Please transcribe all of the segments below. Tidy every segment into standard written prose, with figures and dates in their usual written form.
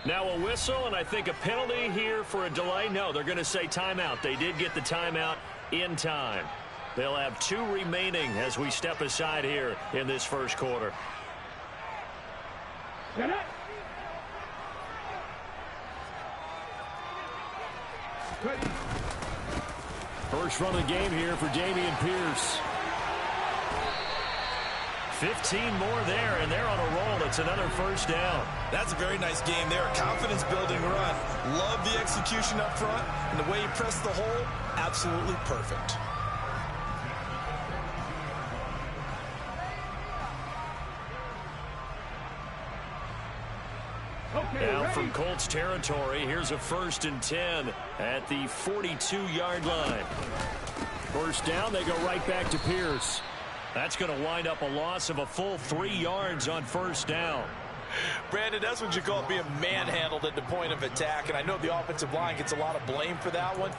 Now a whistle, and I think a penalty here for a delay. No, they're going to say timeout. They did get the timeout in time. They'll have 2 remaining as we step aside here in this first quarter. First run of the game here for Dameon Pierce. 15 more there, and they're on a roll. It's another first down. That's a very nice game there. Confidence-building run. Love the execution up front, and the way he pressed the hole, absolutely perfect. Now from Colts territory, here's a 1st and 10 at the 42-yard line. First down, they go right back to Pierce. That's going to wind up a loss of a full 3 yards on first down. Brandon, that's what you call being manhandled at the point of attack, and I know the offensive line gets a lot of blame for that one,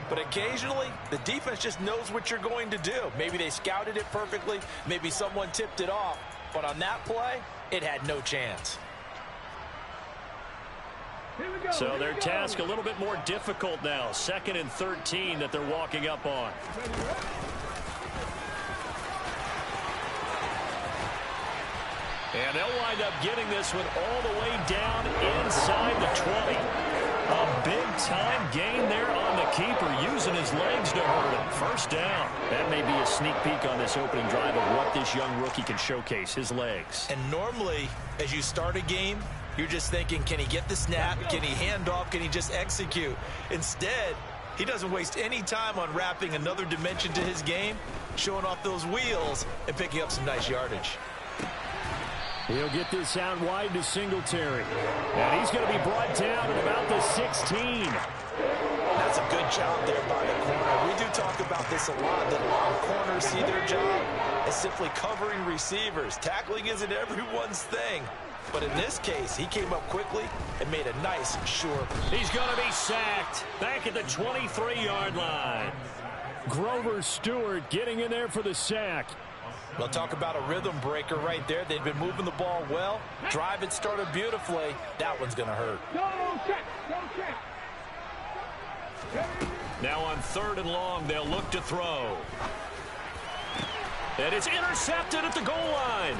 but occasionally the defense just knows what you're going to do. Maybe they scouted it perfectly, maybe someone tipped it off, but on that play, it had no chance. So their task a little bit more difficult now. 2nd and 13 that they're walking up on. And they'll wind up getting this one all the way down inside the 20. A big-time gain there on the keeper, using his legs to hurt him. First down. That may be a sneak peek on this opening drive of what this young rookie can showcase, his legs. And normally, as you start a game, you're just thinking, can he get the snap? Can he hand off? Can he just execute? Instead, he doesn't waste any time on wrapping another dimension to his game, showing off those wheels, and picking up some nice yardage. He'll get this out wide to Singletary. And he's going to be brought down at about the 16. That's a good job there by the corner. We do talk about this a lot, that a lot of corners see their job as simply covering receivers. Tackling isn't everyone's thing. But in this case, he came up quickly and made a nice, sure. He's going to be sacked back at the 23-yard line. Grover Stewart getting in there for the sack. We'll talk about a rhythm breaker right there. They've been moving the ball well. Drive had started beautifully. That one's going to hurt. Now on 3rd and long, they'll look to throw. And it's intercepted at the goal line.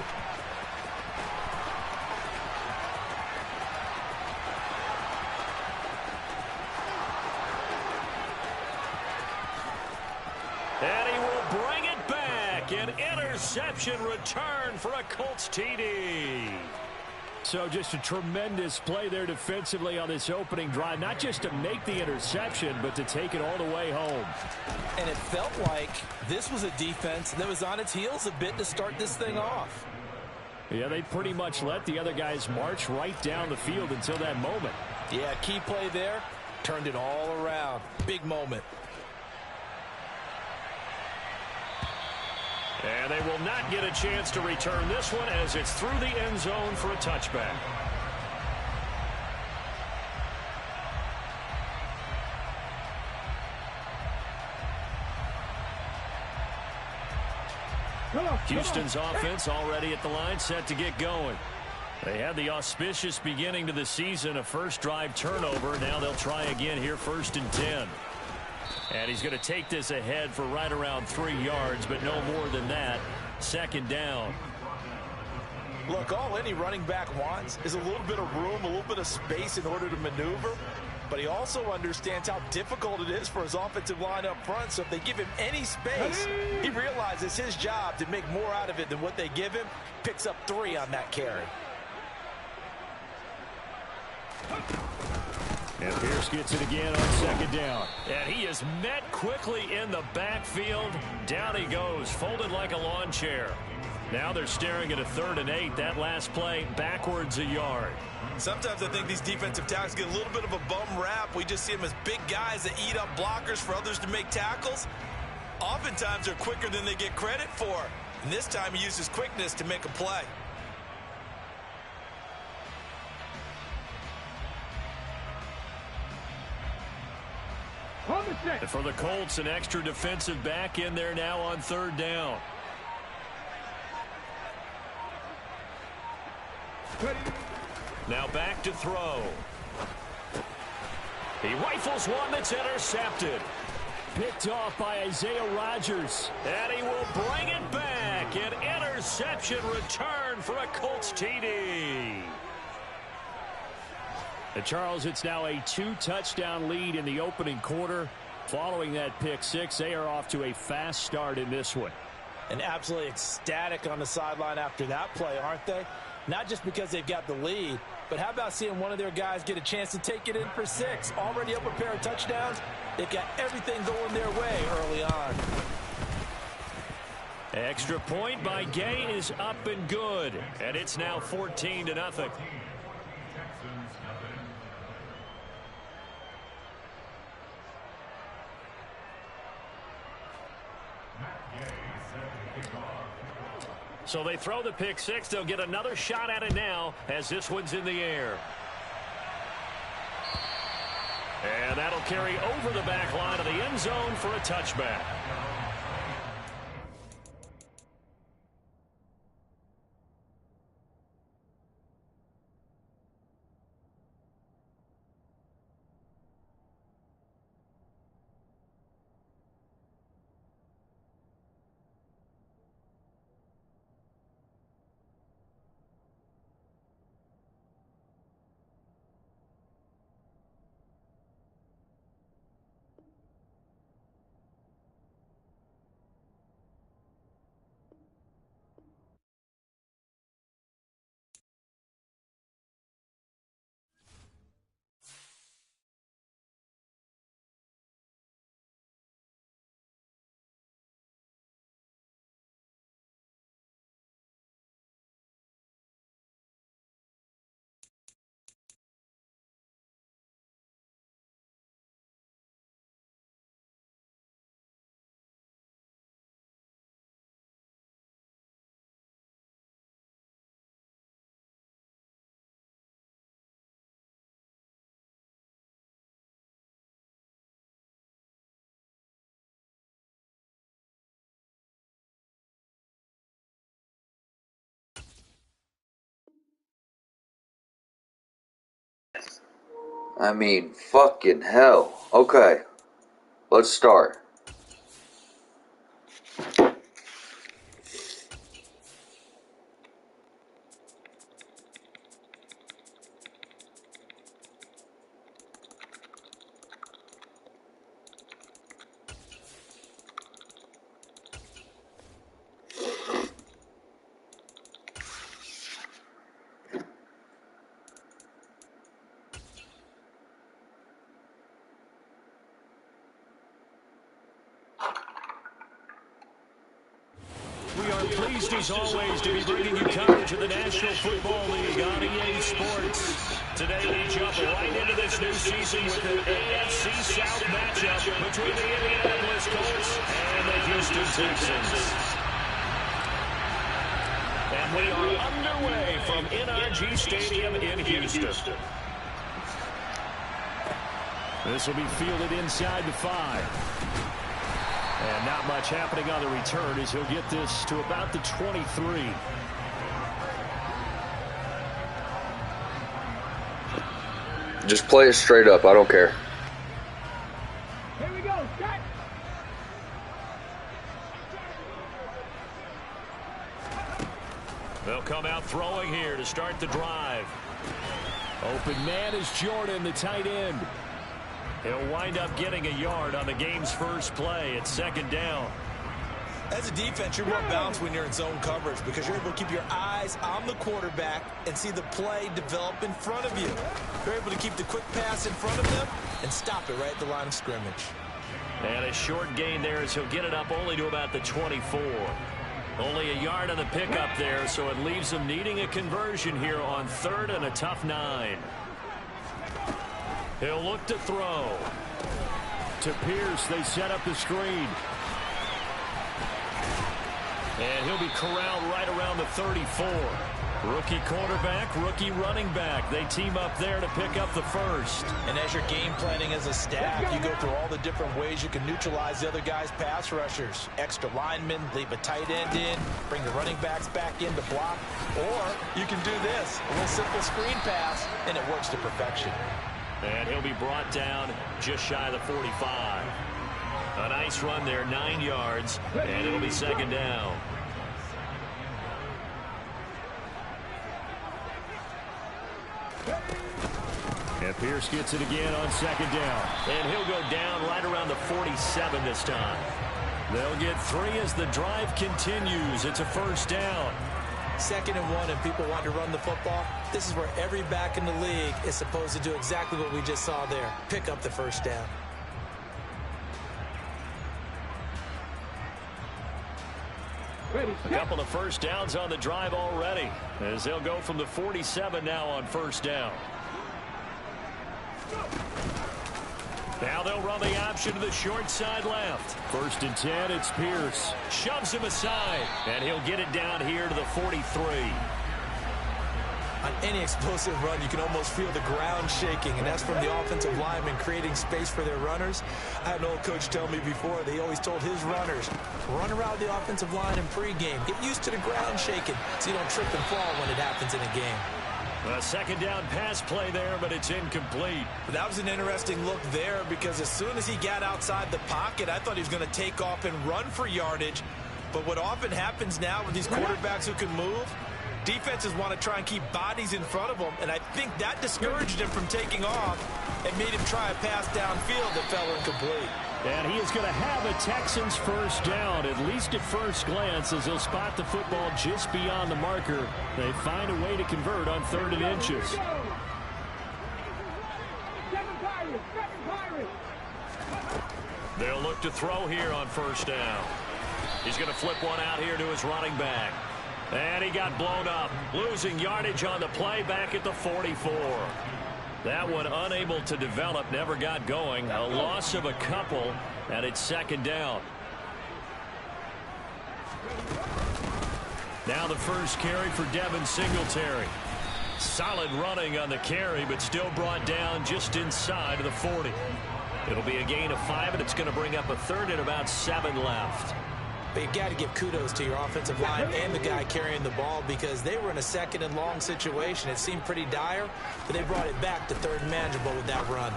And he will bring it back. An interception return for a Colts TD. So just a tremendous play there defensively on this opening drive. Not just to make the interception, but to take it all the way home. And it felt like this was a defense that was on its heels a bit to start this thing off. Yeah, they pretty much let the other guys march right down the field until that moment. Yeah, key play there. Turned it all around. Big moment. And they will not get a chance to return this one as it's through the end zone for a touchback. Houston's offense already at the line, set to get going. They had the auspicious beginning to the season, a first drive turnover. Now they'll try again here, 1st and 10. And he's going to take this ahead for right around 3 yards, but no more than that. 2nd down. Look, all any running back wants is a little bit of room, a little bit of space in order to maneuver. But he also understands how difficult it is for his offensive line up front. So if they give him any space, he realizes his job to make more out of it than what they give him. Picks up 3 on that carry. And Pierce gets it again on 2nd down. And he is met quickly in the backfield. Down he goes, folded like a lawn chair. Now they're staring at a 3rd and 8. That last play, backwards a yard. Sometimes I think these defensive tackles get a little bit of a bum rap. We just see them as big guys that eat up blockers for others to make tackles. Oftentimes they're quicker than they get credit for. And this time he uses quickness to make a play. And for the Colts, an extra defensive back in there now on 3rd down. Now back to throw. He rifles one that's intercepted. Picked off by Isaiah Rodgers. And he will bring it back. An interception return for a Colts TD. And Charles, it's now a 2-touchdown lead in the opening quarter. Following that pick six, they are off to a fast start in this one. And absolutely ecstatic on the sideline after that play, aren't they? Not just because they've got the lead, but how about seeing one of their guys get a chance to take it in for 6? Already up a pair of touchdowns. They've got everything going their way early on. Extra point by Gay is up and good. And it's now 14-0. So they throw the pick six. They'll get another shot at it now as this one's in the air. And that'll carry over the back line of the end zone for a touchback. I mean, fucking hell. Okay, let's start. Pleased as always to be bringing you coverage of the National Football League on EA Sports. Today we jump right into this new season with an AFC South matchup between the Indianapolis Colts and the Houston Texans. And we are underway from NRG Stadium in Houston. This will be fielded inside the 5. And not much happening on the return as he'll get this to about the 23. Just play it straight up. I don't care. Here we go. Set. They'll come out throwing here to start the drive. Open man is Jordan, the tight end. He'll wind up getting a yard on the game's first play. It's second down. As a defense, you're more balanced when you're in zone coverage because you're able to keep your eyes on the quarterback and see the play develop in front of you. You're able to keep the quick pass in front of them and stop it right at the line of scrimmage. And a short gain there as he'll get it up only to about the 24. Only a yard on the pickup there, so it leaves them needing a conversion here on 3rd and a tough 9. He'll look to throw. To Pierce, they set up the screen. And he'll be corralled right around the 34. Rookie quarterback, rookie running back. They team up there to pick up the first. And as you're game planning as a staff, you go through all the different ways you can neutralize the other guy's pass rushers. Extra linemen, leave a tight end in, bring the running backs back in to block. Or you can do this, a little simple screen pass, and it works to perfection. And he'll be brought down just shy of the 45. A nice run there, 9 yards, and it'll be second down. And Pierce gets it again on second down. And he'll go down right around the 47 this time. They'll get 3 as the drive continues. It's a first down. 2nd and 1, and people want to run the football. This is where every back in the league is supposed to do exactly what we just saw there. Pick up the first down. A couple of first downs on the drive already, as they'll go from the 47 now on first down. Now they'll run the option to the short side left. 1st and 10, it's Pierce. Shoves him aside, and he'll get it down here to the 43. On any explosive run, you can almost feel the ground shaking, and that's from the offensive linemen creating space for their runners. I had an old coach tell me before, they always told his runners, run around the offensive line in pregame. Get used to the ground shaking so you don't trip and fall when it happens in a game. A second down pass play there, but it's incomplete. But that was an interesting look there because as soon as he got outside the pocket, I thought he was going to take off and run for yardage. But what often happens now with these quarterbacks who can move, defenses want to try and keep bodies in front of them, and I think that discouraged him from taking off and made him try a pass downfield that fell incomplete. And he is going to have a Texans first down, at least at first glance, as he'll spot the football just beyond the marker. They find a way to convert on 3rd and inches. They'll look to throw here on first down. He's going to flip one out here to his running back. And he got blown up, losing yardage on the play back at the 44. That one unable to develop, never got going. A loss of a couple, and it's second down. Now the first carry for Devin Singletary. Solid running on the carry, but still brought down just inside of the 40. It'll be a gain of 5, and it's going to bring up a 3rd and about 7 left. But you got to give kudos to your offensive line and the guy carrying the ball because they were in a 2nd and long situation. It seemed pretty dire, but they brought it back to 3rd and manageable with that run.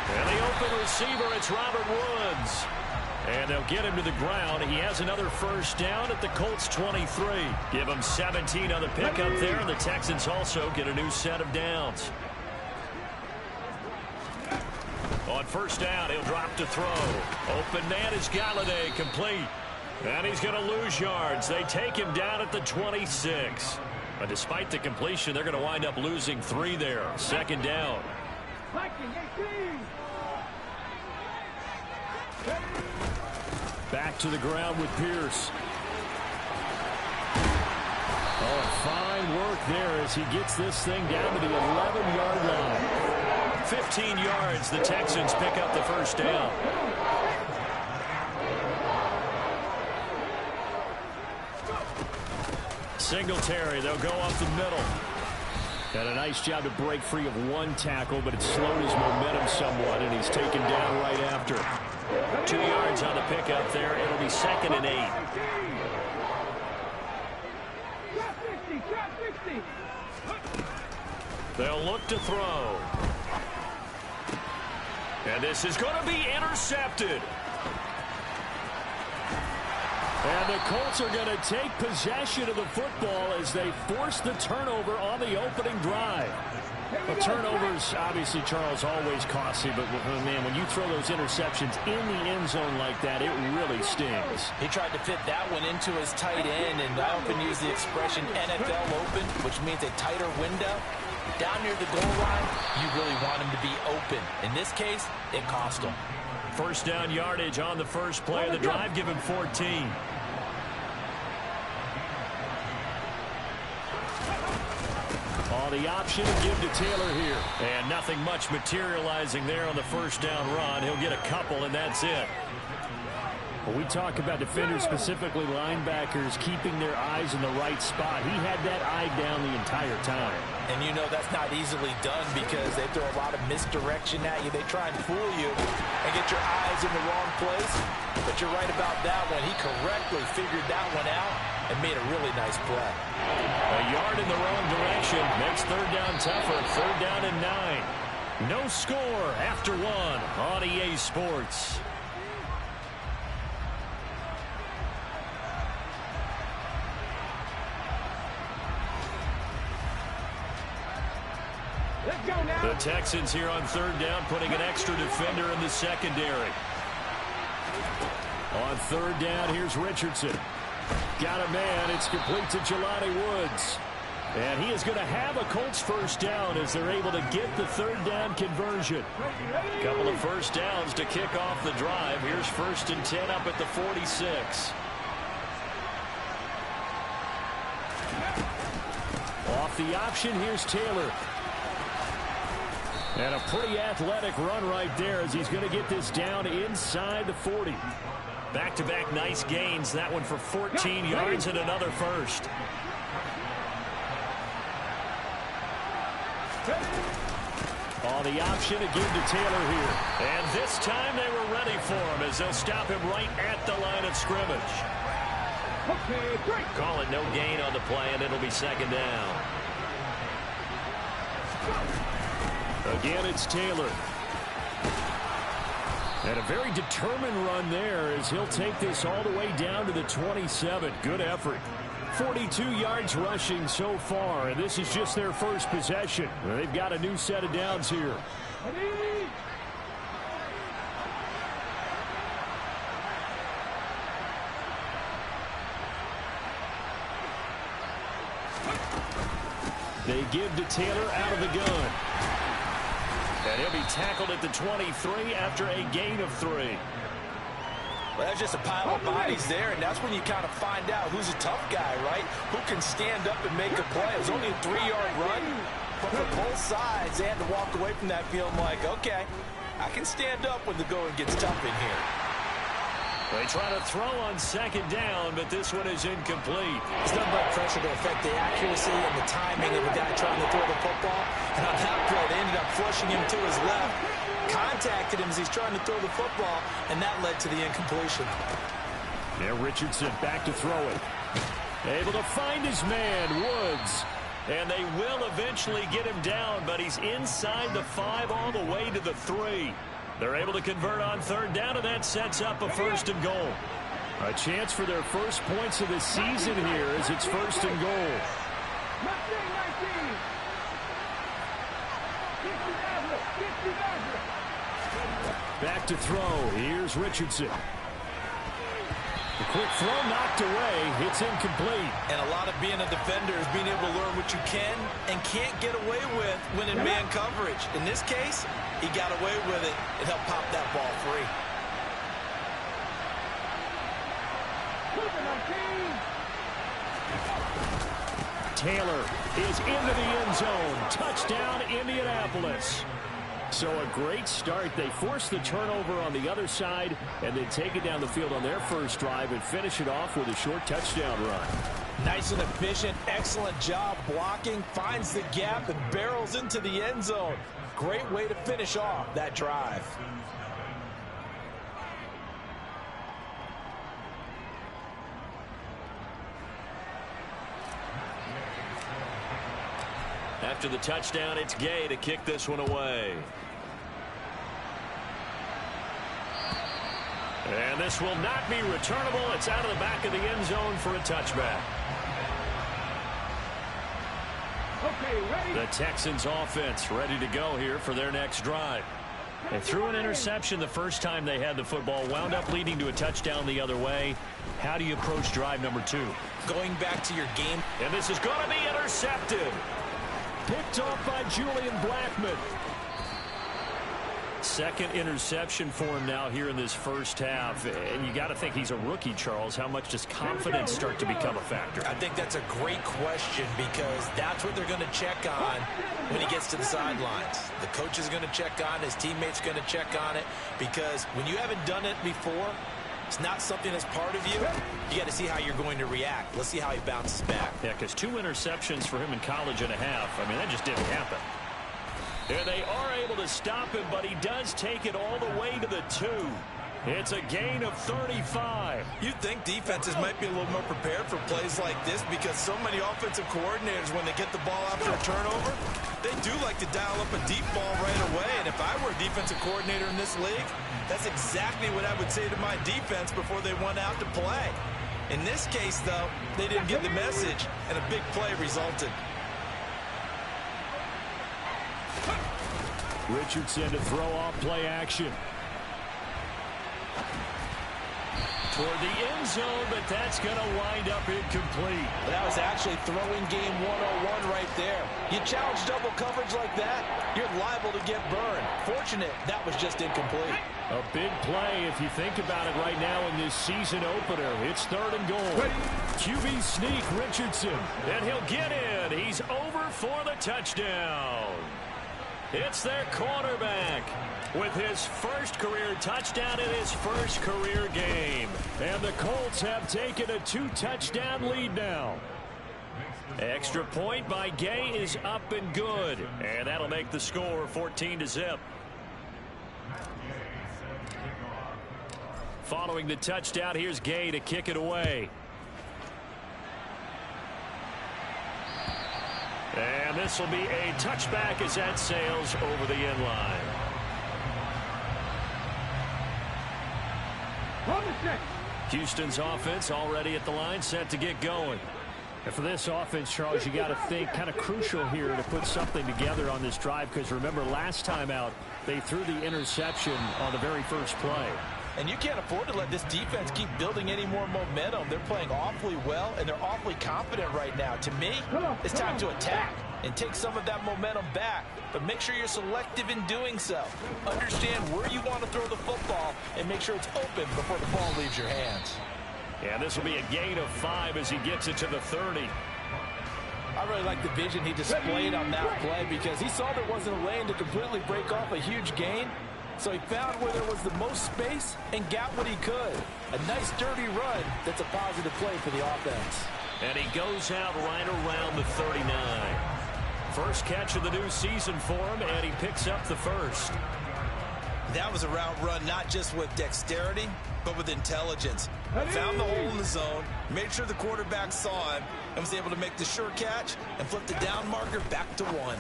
And the open receiver, it's Robert Woods. And they'll get him to the ground. He has another first down at the Colts 23. Give him 17 on the pickup there, and the Texans also get a new set of downs. On first down, he'll drop to throw. Open man is Galladay, complete. And he's going to lose yards. They take him down at the 26. But despite the completion, they're going to wind up losing 3 there. Second down. Back to the ground with Pierce. Oh, fine work there as he gets this thing down to the 11-yard line. 15 yards, the Texans pick up the first down. Singletary, they'll go up the middle. Got a nice job to break free of 1 tackle, but it slowed his momentum somewhat, and he's taken down right after. 2 yards on the pickup there. It'll be 2nd and 8. They'll look to throw. And this is going to be intercepted. And the Colts are going to take possession of the football as they force the turnover on the opening drive. Well, turnovers, obviously, Charles, always costly, but, man, when you throw those interceptions in the end zone like that, it really stings. He tried to fit that one into his tight end, and I often use the expression NFL open, which means a tighter window. Down near the goal line, you really want him to be open. In this case, it cost him. First down yardage on the first play of the drive, give him 14. On the option, give to Taylor here. And nothing much materializing there on the first down run. He'll get a couple, and that's it. When we talk about defenders, specifically linebackers, keeping their eyes in the right spot, he had that eye down the entire time. And you know that's not easily done because they throw a lot of misdirection at you. They try and fool you and get your eyes in the wrong place. But you're right about that one. He correctly figured that one out and made a really nice play. A yard in the wrong direction makes third down tougher. Third down and 9. No score after one on EA Sports. Let's go now. The Texans here on third down, putting an extra defender in the secondary. On third down, here's Richardson. Got a man. It's complete to Jelani Woods. And he is going to have a Colts first down as they're able to get the third down conversion. Couple of first downs to kick off the drive. Here's 1st and 10 up at the 46. Off the option, here's Taylor. And a pretty athletic run right there as he's going to get this down inside the 40. Back-to-back nice gains. That one for 14 yards and another first. On the option, a give to Taylor here. And this time they were ready for him as they'll stop him right at the line of scrimmage. Okay, great. Call it no gain on the play, and it'll be second down. Again, it's Taylor. And a very determined run there as he'll take this all the way down to the 27. Good effort. 42 yards rushing so far, and this is just their first possession. They've got a new set of downs here. They give to Taylor out of the gun. And he'll be tackled at the 23 after a gain of 3. Well, that's just a pile of bodies there, and that's when you kind of find out who's a tough guy, right? Who can stand up and make a play. It was only a 3-yard run, but for both sides, they had to walk away from that feeling like, okay, I can stand up when the going gets tough in here. They try to throw on second down, but this one is incomplete. It's nothing but pressure to affect the accuracy and the timing of the guy trying to throw the football. And on that play, they ended up flushing him to his left, contacted him as he's trying to throw the football, and that led to the incompletion. Now Richardson back to throw it. Able to find his man, Woods. And they will eventually get him down, but he's inside the 5 all the way to the 3. They're able to convert on third down, and that sets up a 1st and goal. A chance for their first points of the season here as it's 1st and goal. 19. Back to throw. Here's Richardson. The quick throw knocked away. It's incomplete. And a lot of being a defender is being able to learn what you can and can't get away with when in man coverage. In this case, he got away with it and helped pop that ball free. Taylor is into the end zone. Touchdown, Indianapolis. So a great start. They force the turnover on the other side and then take it down the field on their first drive and finish it off with a short touchdown run. Nice and efficient. Excellent job blocking. Finds the gap and barrels into the end zone. Great way to finish off that drive. After the touchdown, it's Gay to kick this one away. And this will not be returnable. It's out of the back of the end zone for a touchback. Okay, ready? The Texans offense ready to go here for their next drive. They threw an interception the first time they had the football, wound up leading to a touchdown the other way. How do you approach drive number 2? Going back to your game. And this is going to be intercepted. Picked off by Julian Blackman. second interception for him now here in this first half. And you got to think he's a rookie, Charles. How much does confidence start to become a factor? I think that's a great question because that's what they're going to check on when he gets to the sidelines. The coach is going to check on it. His teammates are going to check on it because when you haven't done it before, it's not something that's part of you. You got to see how you're going to react. Let's see how he bounces back. Yeah, because 2 interceptions for him in college and a half. I mean, that just didn't happen. And they are able to stop him, but he does take it all the way to the 2. It's a gain of 35. You'd think defenses might be a little more prepared for plays like this because so many offensive coordinators, when they get the ball after a turnover, they do like to dial up a deep ball right away. And if I were a defensive coordinator in this league, that's exactly what I would say to my defense before they went out to play. In this case, though, they didn't get the message, and a big play resulted. Richardson to throw off play action. Toward the end zone, but that's going to wind up incomplete. That was actually throwing game 101 right there. You challenge double coverage like that, you're liable to get burned. Fortunate, that was just incomplete. A big play if you think about it right now in this season opener. It's 3rd and goal. QB sneak, Richardson. And he'll get in. He's over for the touchdown. It's their quarterback with his first career touchdown in his first career game. And the Colts have taken a 2-touchdown lead now. Extra point by Gay is up and good. And that'll make the score 14-0. Following the touchdown, here's Gay to kick it away. And this will be a touchback as that sails over the end line. Houston's offense already at the line, set to get going. And for this offense, Charles, you got to think kind of crucial here to put something together on this drive because remember last time out they threw the interception on the very first play. And you can't afford to let this defense keep building any more momentum. They're playing awfully well, and they're awfully confident right now. To me, it's time to attack and take some of that momentum back. But make sure you're selective in doing so. Understand where you want to throw the football and make sure it's open before the ball leaves your hands. Yeah, this will be a gain of 5 as he gets it to the 30. I really like the vision he displayed on that play because he saw there wasn't a lane to completely break off a huge gain. So he found where there was the most space and got what he could. A nice dirty run that's a positive play for the offense. And he goes out right around the 39. First catch of the new season for him, and he picks up the first. That was a route run not just with dexterity, but with intelligence. Found the hole in the zone, made sure the quarterback saw him, and was able to make the sure catch and flip the down marker back to 1.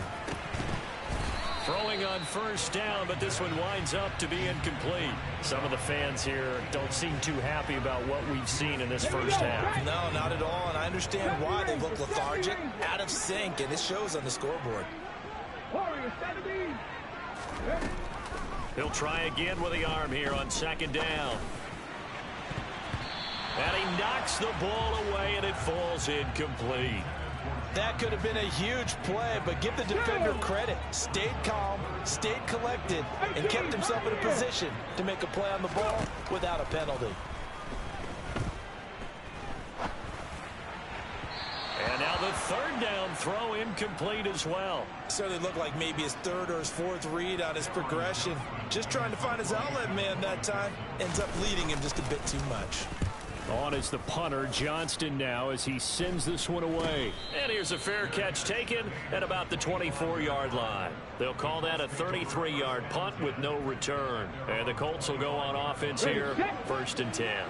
Throwing on first down, but this one winds up to be incomplete. Some of the fans here don't seem too happy about what we've seen in this first half. No, not at all, and I understand why they look lethargic, out of sync, and it shows on the scoreboard. He'll try again with the arm here on 2nd down. And he knocks the ball away, and it falls incomplete. That could have been a huge play, but give the defender credit. Stayed calm, stayed collected, and kept himself in a position to make a play on the ball without a penalty. And now the 3rd down throw incomplete as well. Certainly looked like maybe his 3rd or his 4th read on his progression. Just trying to find his outlet man that time. Ends up leading him just a bit too much. On is the punter, Johnston now, as he sends this one away. And here's a fair catch taken at about the 24-yard line. They'll call that a 33-yard punt with no return. And the Colts will go on offense here, 1st and 10.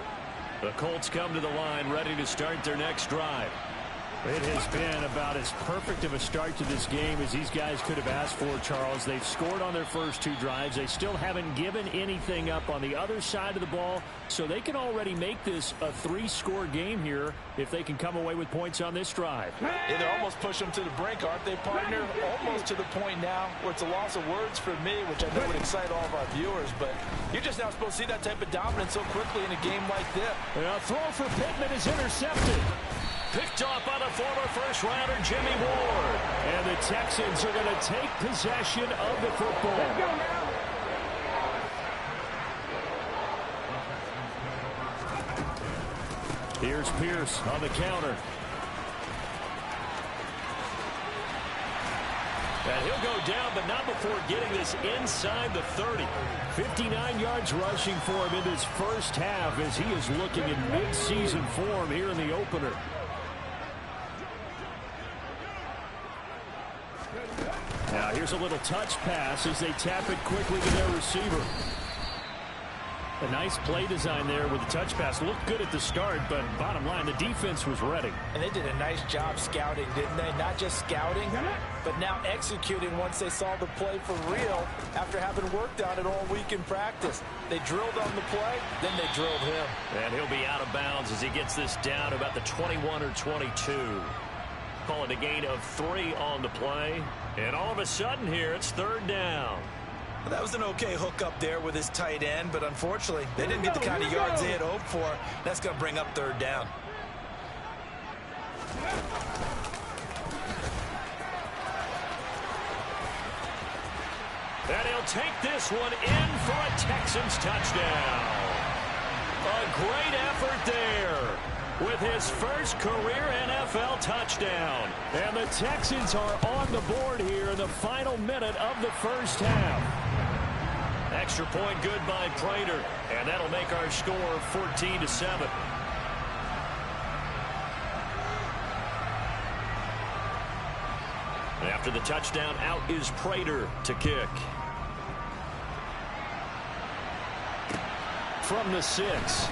The Colts come to the line ready to start their next drive. It has been about as perfect of a start to this game as these guys could have asked for, Charles. They've scored on their first 2 drives. They still haven't given anything up on the other side of the ball, so they can already make this a 3-score game here if they can come away with points on this drive. Yeah, they're almost pushing them to the brink, aren't they, partner? Almost to the point now where it's a loss of words for me, which I know would excite all of our viewers, but you're just now supposed to see that type of dominance so quickly in a game like this. A throw for Pittman is intercepted. Picked off by the former first-rounder Jimmy Ward. And the Texans are going to take possession of the football. Here's Pierce on the counter. And he'll go down, but not before getting this inside the 30. 59 yards rushing for him in his first half as he is looking in mid-season form here in the opener. Now here's a little touch pass as they tap it quickly to their receiver. A nice play design there with the touch pass. Looked good at the start, but bottom line, the defense was ready. And they did a nice job scouting, didn't they? Not just scouting, but now executing once they saw the play for real after having worked on it all week in practice. They drilled on the play, then they drilled him. And he'll be out of bounds as he gets this down to about the 21 or 22. Call it a gain of 3 on the play. And all of a sudden here, it's 3rd down. That was an okay hookup there with his tight end, but unfortunately, they didn't get the kind of yards they had hoped for. That's going to bring up 3rd down. And he'll take this one in for a Texans touchdown. A great effort there with his first career NFL touchdown. And the Texans are on the board here in the final minute of the first half. Extra point good by Prater, and that'll make our score 14-7. After the touchdown, out is Prater to kick. From the 6.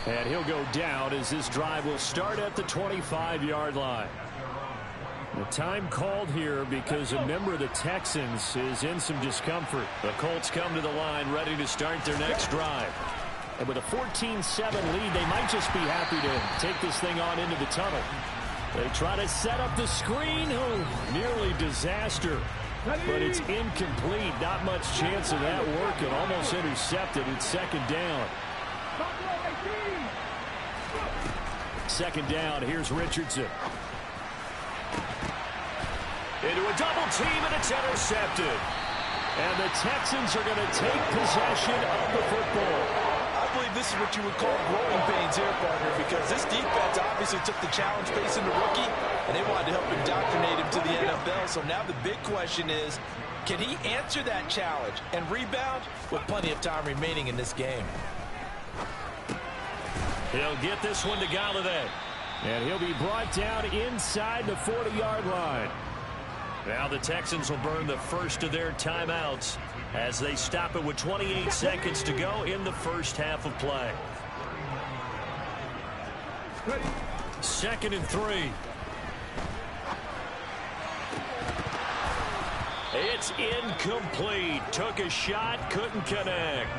And he'll go down as this drive will start at the 25-yard line. The time called here because a member of the Texans is in some discomfort. The Colts come to the line ready to start their next drive. And with a 14-7 lead, they might just be happy to take this thing on into the tunnel. They try to set up the screen. Oh, nearly disaster. But it's incomplete. Not much chance of that working. Almost intercepted. It's 2nd down. 2nd down. Here's Richardson. Into a double team, and it's intercepted. And the Texans are going to take possession of the football. I believe this is what you would call growing pains here, partner, because this defense obviously took the challenge facing the rookie, and they wanted to help indoctrinate him to the NFL. So now the big question is, can he answer that challenge and rebound with plenty of time remaining in this game? He'll get this one to Galladay. And he'll be brought down inside the 40-yard line. Now the Texans will burn the first of their timeouts as they stop it with 28 seconds to go in the first half of play. 2nd and 3. It's incomplete. Took a shot, couldn't connect.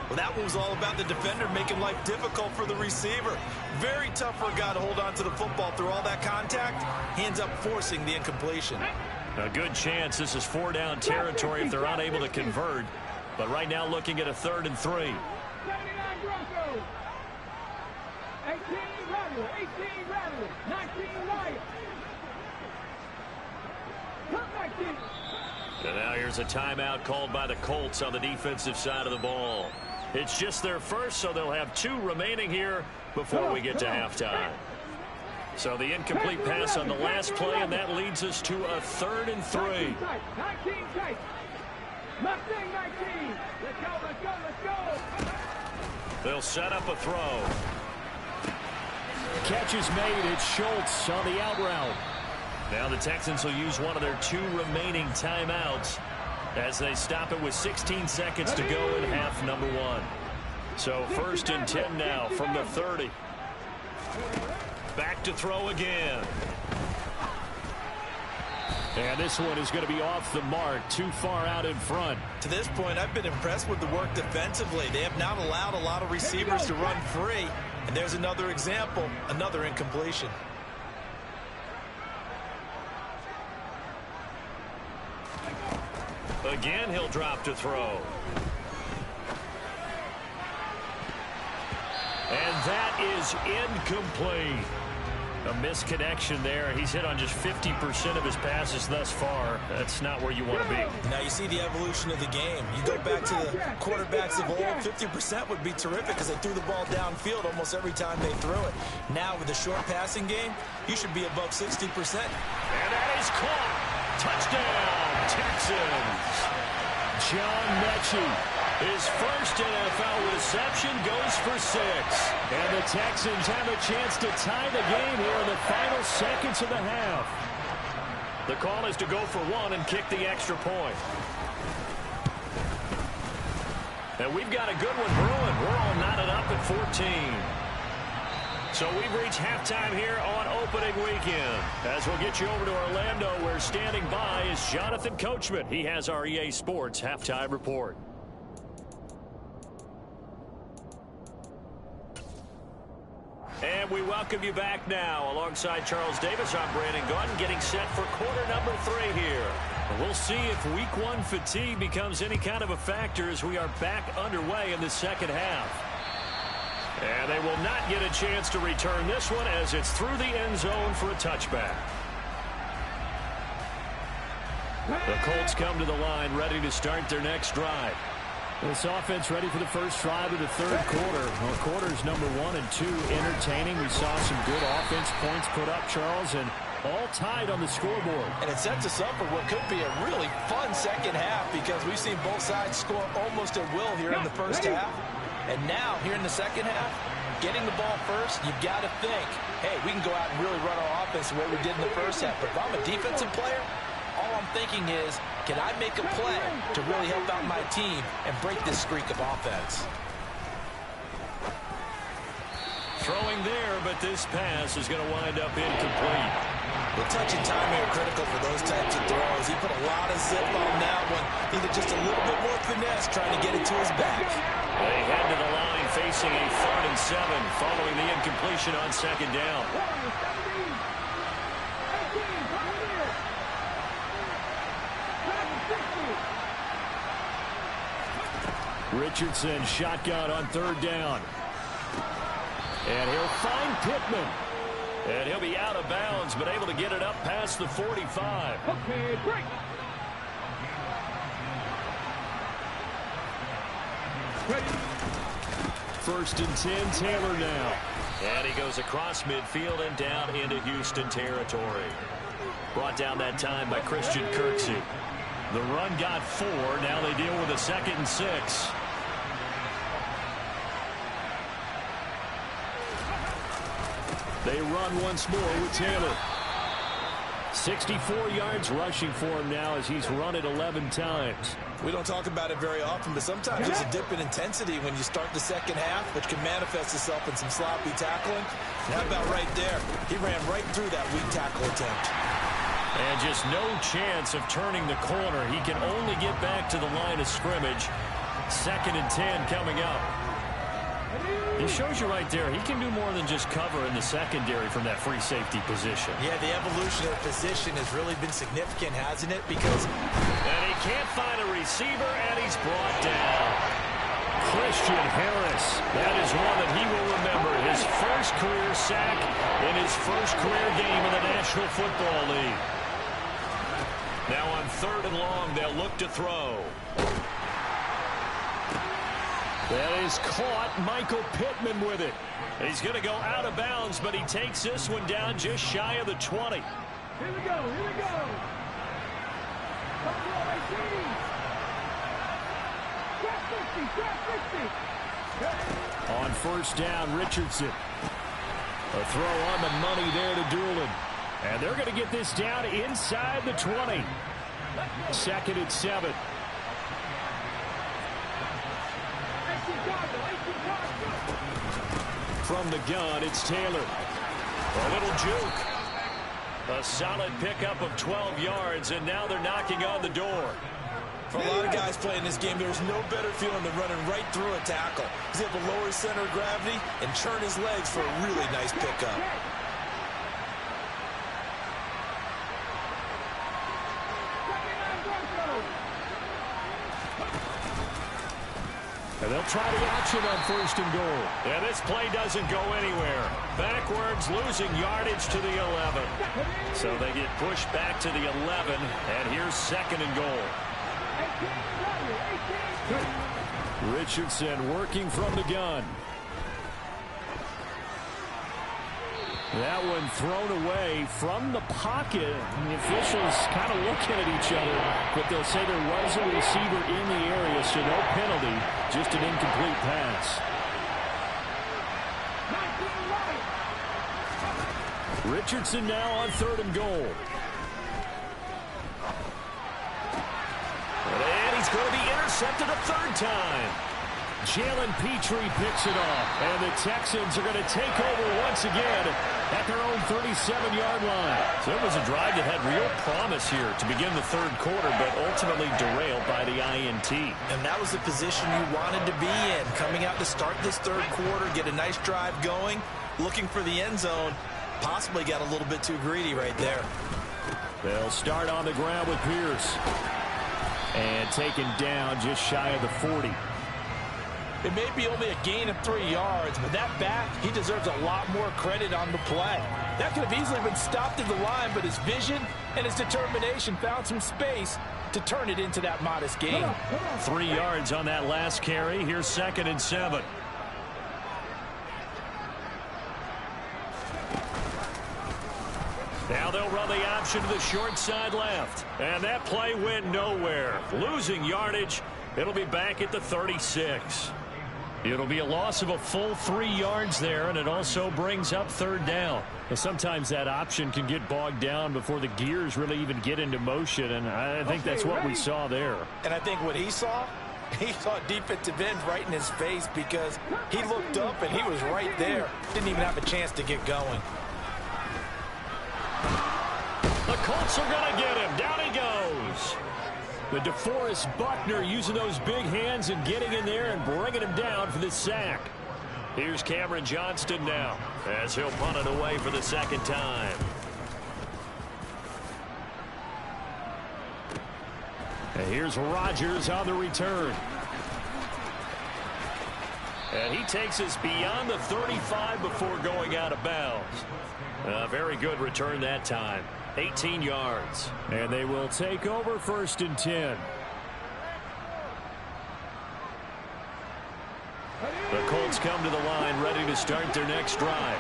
Well, that one was all about the defender making life difficult for the receiver. Very tough for a guy to hold on to the football through all that contact. He ends up forcing the incompletion. A good chance this is 4-down territory if they're unable to convert. But right now looking at a 3rd and 3. 79 Broncos. 18 Rebels. 18 Rebels. 19 Lions. 19. And now here's a timeout called by the Colts on the defensive side of the ball. It's just their first, so they'll have 2 remaining here before we get to halftime. So the incomplete pass on the last play, and that leads us to a 3rd and 3. 19 tight. Mustang 19. Let's go, let's go, let's go. They'll set up a throw. Catch is made. It's Schultz on the out route. Now the Texans will use one of their 2 remaining timeouts as they stop it with 16 seconds to go in half number 1. So 1st and 10 now from the 30. Back to throw again. And this one is going to be off the mark, too far out in front. To this point, I've been impressed with the work defensively. They have not allowed a lot of receivers to run free. And there's another example, another incompletion. Again, he'll drop to throw. And that is incomplete. A misconnection there. He's hit on just 50% of his passes thus far. That's not where you want to be. Now you see the evolution of the game. You go back to the quarterbacks of old, 50% would be terrific because they threw the ball downfield almost every time they threw it. Now with the short passing game, you should be above 60%. And that is caught. Touchdown, Texans. John Mechie. His first NFL reception goes for 6. And the Texans have a chance to tie the game here in the final seconds of the half. The call is to go for 1 and kick the extra point. And we've got a good one brewing. We're all knotted up at 14. So we've reached halftime here on opening weekend. As we'll get you over to Orlando, where standing by is Jonathan Coachman. He has our EA Sports halftime report. And we welcome you back now. Alongside Charles Davis, I'm Brandon Gaudin, getting set for quarter number 3 here. We'll see if week 1 fatigue becomes any kind of a factor as we are back underway in the second half. And they will not get a chance to return this one as it's through the end zone for a touchback. The Colts come to the line ready to start their next drive. This offense ready for the first drive of the third quarter. Well, quarters number 1 and 2 entertaining. We saw some good offense points put up, Charles, and all tied on the scoreboard. And it sets us up for what could be a really fun second half because we've seen both sides score almost at will here in the first half. And now, here in the second half, getting the ball first, you've got to think, hey, we can go out and really run our offense the way we did in the first half. But if I'm a defensive player, all I'm thinking is, can I make a play to really help out my team and break this streak of offense? Throwing there, but this pass is going to wind up incomplete. The touch and time here are critical for those types of throws. He put a lot of zip on that one. Needed just a little bit more finesse trying to get it to his back. They head to the line facing a 3rd and 7 following the incompletion on second down. Richardson shotgun on 3rd down. And he'll find Pittman. And he'll be out of bounds, but able to get it up past the 45. Okay, break. Ready. 1st and 10, Taylor now. And he goes across midfield and down into Houston territory. Brought down that time by Christian Kirksey. The run got 4. Now they deal with a 2nd and 6. They run once more with Taylor. 64 yards rushing for him now as he's run it 11 times. We don't talk about it very often, but sometimes there's a dip in intensity when you start the second half, which can manifest itself in some sloppy tackling. How about right there? He ran right through that weak tackle attempt. And just no chance of turning the corner. He can only get back to the line of scrimmage. 2nd and 10 coming up. He shows you right there, he can do more than just cover in the secondary from that free safety position. Yeah, the evolution of position has really been significant, hasn't it? Because... And he can't find a receiver, and he's brought down. Christian Harris. That is one that he will remember. His first career sack in his first career game in the National Football League. Now on 3rd and long, they'll look to throw. That is caught. Michael Pittman with it. He's going to go out of bounds, but he takes this one down just shy of the 20. Here we go, here we go. On 1st down, Richardson. A throw on the money there to Doolin. And they're going to get this down inside the 20. 2nd and 7. From the gun, it's Taylor. A little juke. A solid pickup of 12 yards, and now they're knocking on the door. For a lot of guys playing this game, there's no better feeling than running right through a tackle. He's able to lower his center of gravity and churn his legs for a really nice pickup. And they'll try the option on 1st and goal. And this play doesn't go anywhere. Backwards, losing yardage to the 11. So they get pushed back to the 11, and here's 2nd and goal. Richardson working from the gun. That one thrown away from the pocket. And the officials kind of looking at each other, but they'll say there was a receiver in the area, so no penalty, just an incomplete pass. Richardson now on 3rd and goal. And he's going to be intercepted a 3rd time. Jalen Petrie picks it off, and the Texans are going to take over once again at their own 37-yard line. So it was a drive that had real promise here to begin the 3rd quarter, but ultimately derailed by the INT. And that was the position you wanted to be in, coming out to start this 3rd quarter, get a nice drive going, looking for the end zone. Possibly got a little bit too greedy right there. They'll start on the ground with Pierce. And taken down just shy of the 40. It may be only a gain of 3 yards, but that back, he deserves a lot more credit on the play. That could have easily been stopped at the line, but his vision and his determination found some space to turn it into that modest gain. 3 yards on that last carry. Here's 2nd and 7. Now they'll run the option to the short side left. And that play went nowhere. Losing yardage. It'll be back at the 36. It'll be a loss of a full 3 yards there, and it also brings up 3rd down. And sometimes that option can get bogged down before the gears really even get into motion, and I think that's what we saw there. And I think what he saw defensive end right in his face, because he looked up and he was right there. Didn't even have a chance to get going. The Colts are going to get him. Down he goes. The DeForest Buckner using those big hands and getting in there and bringing him down for the sack. Here's Cameron Johnston now as he'll punt it away for the 2nd time. And here's Rodgers on the return. And he takes us beyond the 35 before going out of bounds. A very good return that time. 18 yards. And they will take over 1st and 10. The Colts come to the line ready to start their next drive.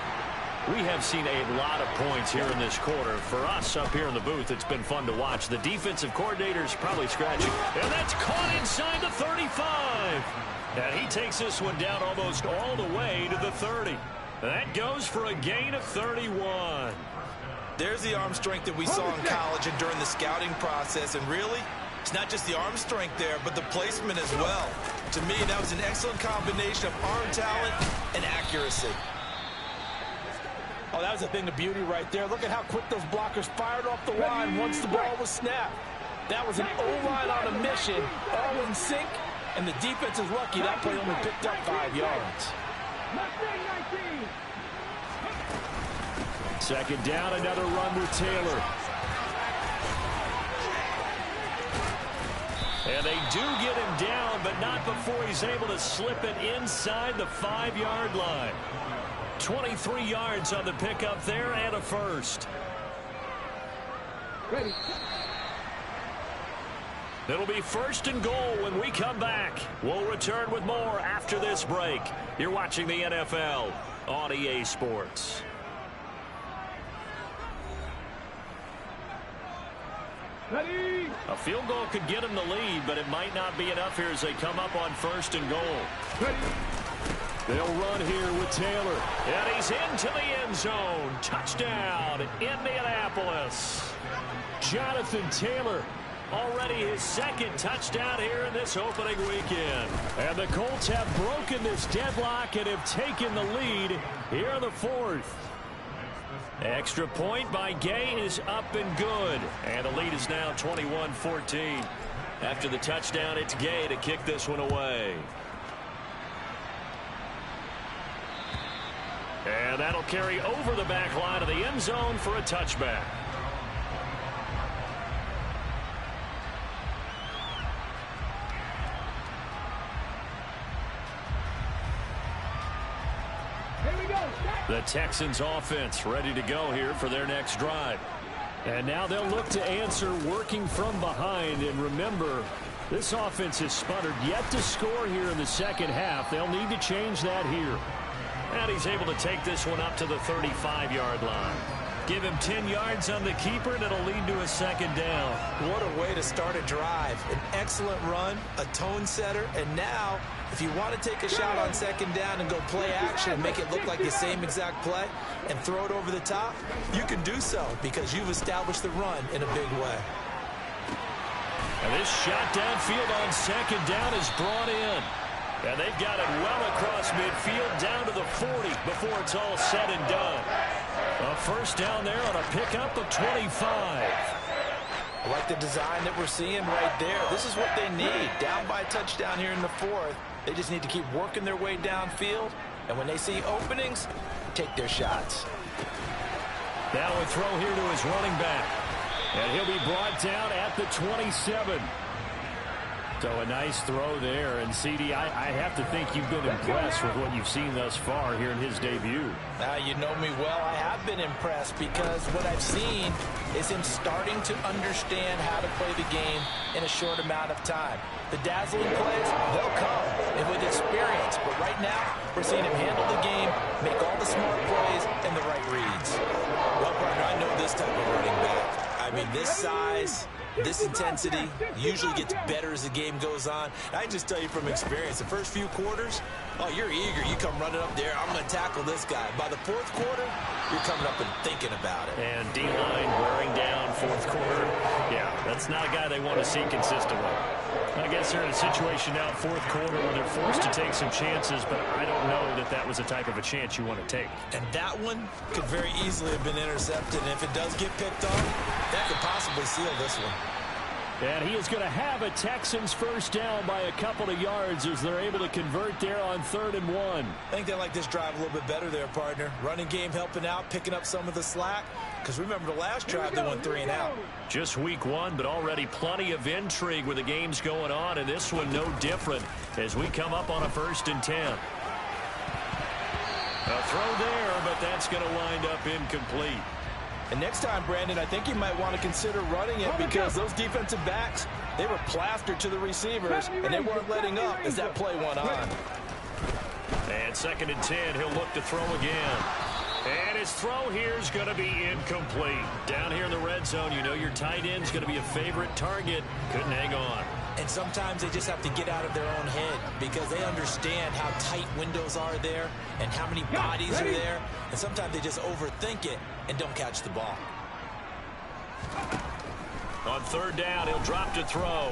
We have seen a lot of points here in this quarter. For us up here in the booth, it's been fun to watch. The defensive coordinator's probably scratching. And that's caught inside the 35. And he takes this one down almost all the way to the 30. That goes for a gain of 31. There's the arm strength that we saw in college and during the scouting process. And really, it's not just the arm strength there, but the placement as well. To me, that was an excellent combination of arm talent and accuracy. Oh, that was a thing of beauty right there. Look at how quick those blockers fired off the line once the ball was snapped. That was an O-line on a mission, all in sync, and the defense is lucky that play only picked up 5 yards. 2nd down, another run with Taylor. And they do get him down, but not before he's able to slip it inside the 5-yard line. 23 yards on the pickup there and a 1st. Ready. It'll be 1st and goal when we come back. We'll return with more after this break. You're watching the NFL on EA Sports. Ready. A field goal could get him the lead, but it might not be enough here as they come up on 1st and goal. Ready. They'll run here with Taylor. And he's into the end zone. Touchdown, Indianapolis. Jonathan Taylor, already his 2nd touchdown here in this opening weekend. And the Colts have broken this deadlock and have taken the lead here in the 4th. Extra point by Gay is up and good. And the lead is now 21-14. After the touchdown, it's Gay to kick this one away. And that'll carry over the back line of the end zone for a touchback. The Texans offense ready to go here for their next drive. And now they'll look to answer working from behind. And remember, this offense has sputtered yet to score here in the second half. They'll need to change that here. And he's able to take this one up to the 35-yard line. Give him 10 yards on the keeper, and it'll lead to a second down. What a way to start a drive. An excellent run, a tone setter, and now if you want to take a shot on second down and go play action and make it look like the same exact play and throw it over the top, you can do so because you've established the run in a big way. And this shot downfield on second down is brought in. And they've got it well across midfield down to the 40 before it's all said and done. A first down there on a pickup of 25. I like the design that we're seeing right there. This is what they need. Down by a touchdown here in the fourth. They just need to keep working their way downfield. And when they see openings, take their shots. Now a throw here to his running back. And he'll be brought down at the 27. So a nice throw there. And, CD, I have to think you've been impressed with what you've seen thus far here in his debut. Now, you know me well. I have been impressed because what I've seen is him starting to understand how to play the game in a short amount of time. The dazzling plays, they'll come, and with experience. But right now, we're seeing him handle the game, make all the smart plays, and the right reads. Well, partner, I know this type of running back. I mean, this size, this intensity usually gets better as the game goes on. I just tell you from experience, the first few quarters, oh, you're eager. You come running up there, I'm going to tackle this guy. By the fourth quarter, you're coming up and thinking about it. And D-line wearing down fourth quarter. Yeah, that's not a guy they want to see consistently. I guess they're in a situation now, fourth quarter, where they're forced to take some chances, but I don't know that that was the type of a chance you want to take. And that one could very easily have been intercepted, and if it does get picked off, that could possibly seal this one. And he is going to have a Texans first down by a couple of yards as they're able to convert there on 3rd and 1. I think they like this drive a little bit better there, partner. Running game helping out, picking up some of the slack. Because remember the last drive, they went 3 and out. Just week 1, but already plenty of intrigue with the games going on, and this one no different as we come up on a 1st and 10. A throw there, but that's going to wind up incomplete. And next time, Brandon, I think you might want to consider running it because those defensive backs, they were plastered to the receivers, and they weren't letting up as that play went on. And 2nd and 10, he'll look to throw again. And his throw here is going to be incomplete. Down here in the red zone, you know your tight end's going to be a favorite target. Couldn't hang on. And sometimes they just have to get out of their own head because they understand how tight windows are there and how many bodies are there. And sometimes they just overthink it and don't catch the ball. On 3rd down, he'll drop to throw.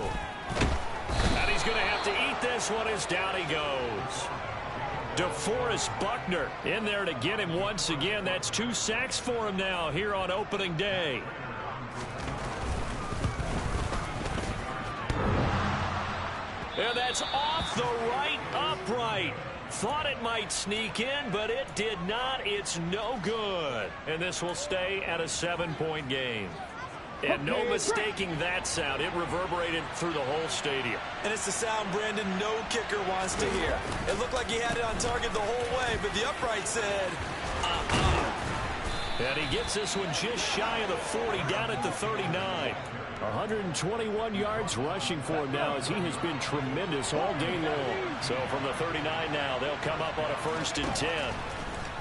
And he's going to have to eat this one as down he goes. DeForest Buckner in there to get him once again. That's 2 sacks for him now here on opening day. And that's off the right upright. Thought it might sneak in, but it did not. It's no good. And this will stay at a 7-point game. And no mistaking that sound. It reverberated through the whole stadium. And it's the sound, Brandon, no kicker wants to hear. It looked like he had it on target the whole way, but the upright said, And he gets this one just shy of the 40, down at the 39. 121 yards rushing for him now as he has been tremendous all day long. So from the 39 now, they'll come up on a 1st and 10.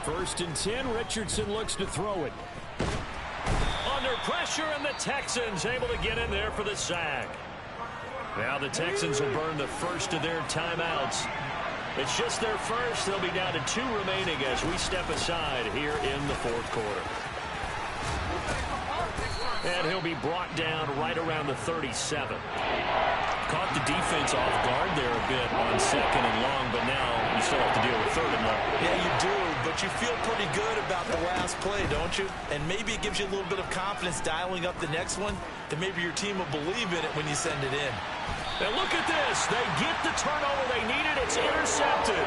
1st and 10, Richardson looks to throw it. Under pressure, and the Texans able to get in there for the sack. Now the Texans will burn the first of their timeouts. It's just their first. They'll be down to 2 remaining as we step aside here in the 4th quarter. And he'll be brought down right around the 37. Caught the defense off guard there a bit on 2nd and long, but now you still have to deal with 3rd and long. Yeah, you do, but you feel pretty good about the last play, don't you? And maybe it gives you a little bit of confidence dialing up the next one, that maybe your team will believe in it when you send it in. And look at this. They get the turnover they needed. It's intercepted.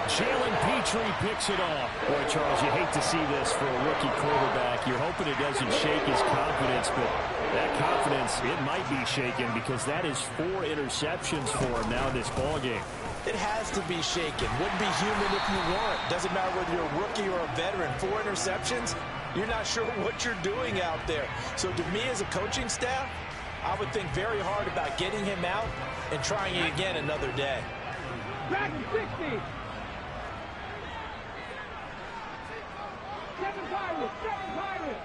Jalen Petrie picks it off. Boy, Charles, you hate to see this for a rookie quarterback. You're hoping it doesn't shake his confidence, but that confidence, it might be shaken because that is 4 interceptions for him now in this ballgame. It has to be shaken. Wouldn't be human if you weren't. Doesn't matter whether you're a rookie or a veteran. 4 interceptions, you're not sure what you're doing out there. So to me as a coaching staff, I would think very hard about getting him out and trying it again another day. Back to 60. 7 Pirates, 7 Pirates.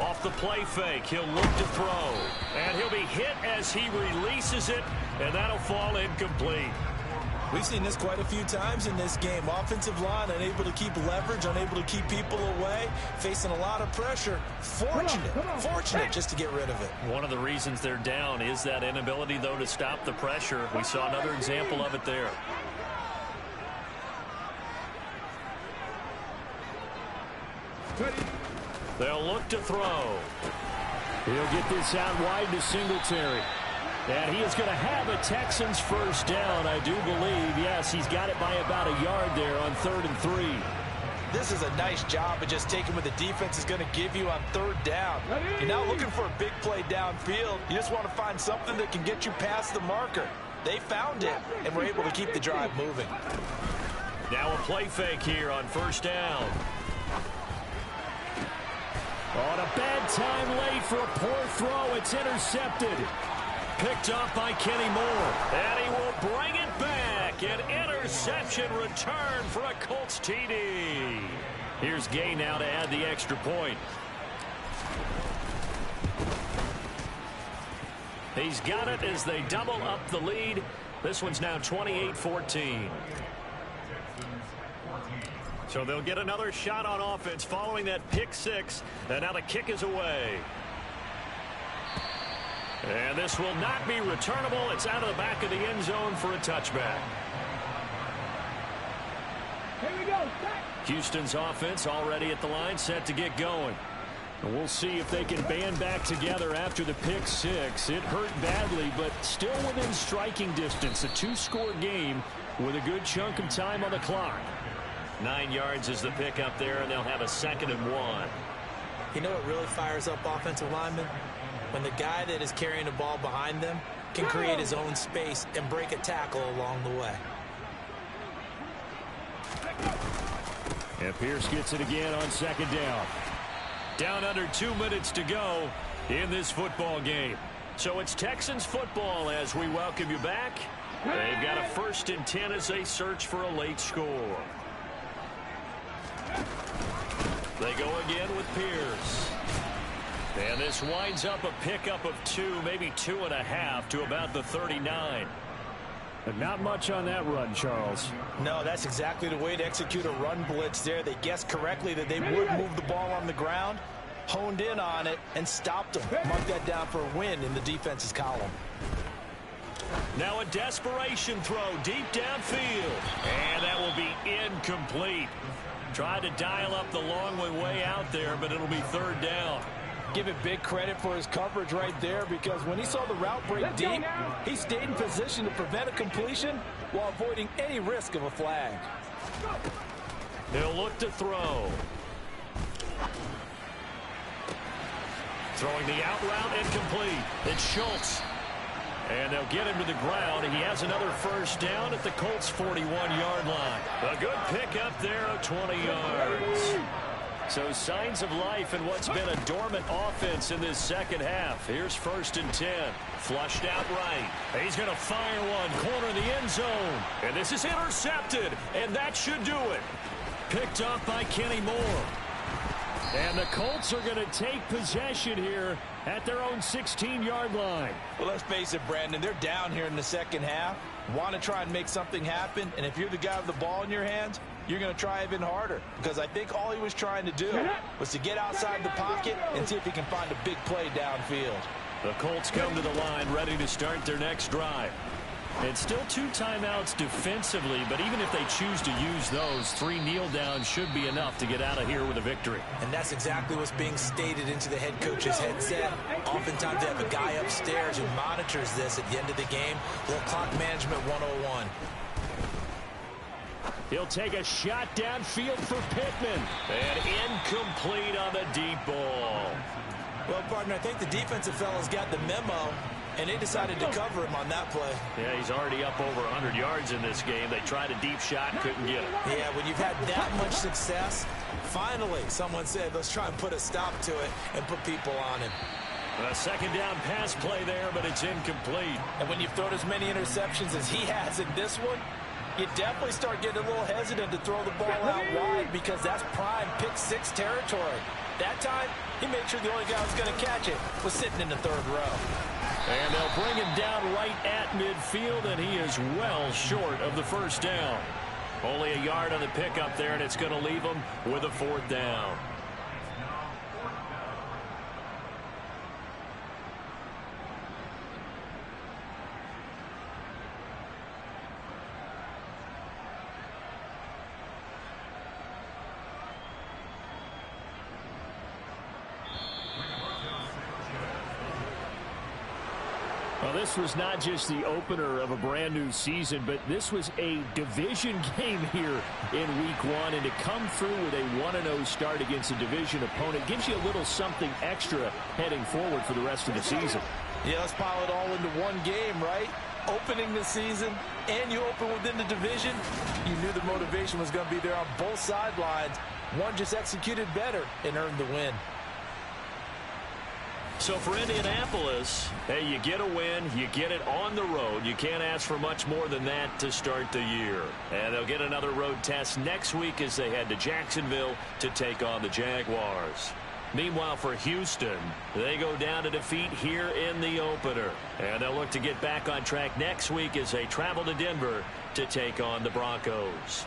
Off the play fake, he'll look to throw. And he'll be hit as he releases it, and that'll fall incomplete. We've seen this quite a few times in this game. Offensive line unable to keep leverage, unable to keep people away, facing a lot of pressure. Fortunate just to get rid of it. One of the reasons they're down is that inability, though, to stop the pressure. We saw another example of it there. They'll look to throw. He'll get this out wide to Singletary. And he is going to have a Texans first down, I do believe. Yes, he's got it by about a yard there on 3rd and 3. This is a nice job of just taking what the defense is going to give you on 3rd down. You're not looking for a big play downfield. You just want to find something that can get you past the marker. They found it and were able to keep the drive moving. Now a play fake here on 1st down. On a bad time late for a poor throw. It's intercepted. Picked off by Kenny Moore. And he will bring it back. An interception return for a Colts TD. Here's Gay now to add the extra point. He's got it as they double up the lead. This one's now 28-14. So they'll get another shot on offense following that pick 6. And now the kick is away. And this will not be returnable. It's out of the back of the end zone for a touchback. Here we go. Houston's offense already at the line, set to get going. And we'll see if they can band back together after the pick 6. It hurt badly, but still within striking distance. A 2-score game with a good chunk of time on the clock. 9 yards is the pickup there, and they'll have a 2nd and 1. You know what really fires up offensive linemen? When the guy that is carrying the ball behind them can create his own space and break a tackle along the way. And Pierce gets it again on 2nd down. Down under 2 minutes to go in this football game. So it's Texans football as we welcome you back. They've got a 1st and 10 as they search for a late score. They go again with Pierce. And this winds up a pickup of 2, maybe 2.5 to about the 39. But not much on that run, Charles. No, that's exactly the way to execute a run blitz there. They guessed correctly that they would move the ball on the ground, honed in on it, and stopped them. Mark that down for a win in the defense's column. Now a desperation throw deep downfield. And that will be incomplete. Tried to dial up the long way out there, but it'll be 3rd down. Give it big credit for his coverage right there, because when he saw the route break deep, he stayed in position to prevent a completion while avoiding any risk of a flag. He'll look to throw. Throwing the out route incomplete. It's Schultz. And they'll get him to the ground. He has another 1st down at the Colts' 41-yard line. A good pickup there of 20 yards. So signs of life in what's been a dormant offense in this 2nd half. Here's 1st and 10. Flushed out right. He's going to fire one. Corner of the end zone. And this is intercepted. And that should do it. Picked off by Kenny Moore. And the Colts are going to take possession here at their own 16-yard line. Well, let's face it, Brandon. They're down here in the 2nd half. Want to try and make something happen. And if you're the guy with the ball in your hands, you're going to try even harder, because I think all he was trying to do was to get outside the pocket and see if he can find a big play downfield. The Colts come to the line ready to start their next drive. It's still 2 timeouts defensively, but even if they choose to use those, 3 kneel downs should be enough to get out of here with a victory. And that's exactly what's being stated into the head coach's headset. Oftentimes they have a guy upstairs who monitors this at the end of the game. Little clock management 101. He'll take a shot downfield for Pittman. And incomplete on the deep ball. Well, partner, I think the defensive fellas got the memo. And they decided to cover him on that play. Yeah, he's already up over 100 yards in this game. They tried a deep shot, couldn't get it. Yeah, when you've had that much success, finally someone said, let's try and put a stop to it and put people on him. A second down pass play there, but it's incomplete. And when you've thrown as many interceptions as he has in this one, you definitely start getting a little hesitant to throw the ball out wide because that's prime pick-6 territory. That time, he made sure the only guy who was going to catch it was sitting in the third row. And they'll bring him down right at midfield, and he is well short of the first down. Only a yard on the pickup there, and it's going to leave him with a fourth down. Well, this was not just the opener of a brand new season, but this was a division game here in week 1. And to come through with a 1-0 start against a division opponent gives you a little something extra heading forward for the rest of the season. Yeah, let's pile it all into one game, right? Opening the season, and you open within the division. You knew the motivation was going to be there on both sidelines. One just executed better and earned the win. So for Indianapolis, hey, you get a win, you get it on the road. You can't ask for much more than that to start the year. And they'll get another road test next week as they head to Jacksonville to take on the Jaguars. Meanwhile, for Houston, they go down to defeat here in the opener. And they'll look to get back on track next week as they travel to Denver to take on the Broncos.